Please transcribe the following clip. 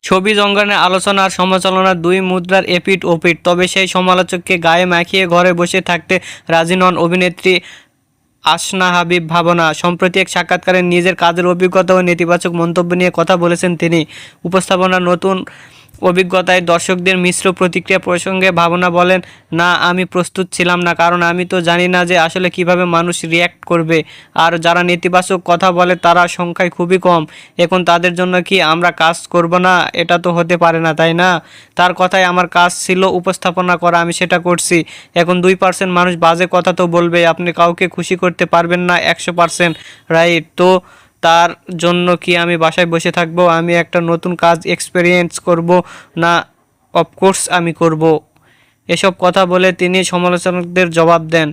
ছবি জঙ্গলের আলোচনা আর সমালোচনা দুই মুদ্রার এপিঠ ওপিঠ। তবে সেই সমালোচককে গায়ে মাখিয়ে ঘরে বসে থাকতে রাজি নন অভিনেত্রী আসনা হাবিব ভাবনা। সম্প্রতি এক সাক্ষাৎকারে নিজের কাজের অভিজ্ঞতা ও নেতিবাচক মন্তব্য নিয়ে কথা বলেছেন তিনি। উপস্থাপনার নতুন অভিজ্ঞতায় দর্শকদের মিশ্র প্রতিক্রিয়া প্রসঙ্গে ভাবনা বলেন, না আমি প্রস্তুত ছিলাম না, কারণ আমি তো জানি না যে আসলে কিভাবে মানুষ রিয়্যাক্ট করবে। আর যারা নেতিবাচক কথা বলে তারা সংখ্যায় খুবই কম। এখন তাদের জন্য কি আমরা কাজ করব না? এটা তো হতে পারে না, তাই না? তার কথায় আমার কাজ ছিল উপস্থাপনা করা, আমি সেটা করছি। এখন 2% মানুষ বাজে কথা তো বলবে, আপনি কাউকে খুশি করতে পারবেন না 100%, রাইট? তো তার জন্য কি আমি বাসায় বসে থাকবো? আমি একটা নতুন কাজ এক্সপেরিয়েন্স করব না? অফকোর্স আমি করব। এসব কথা বলে তিনি সমালোচকদের জবাব দেন।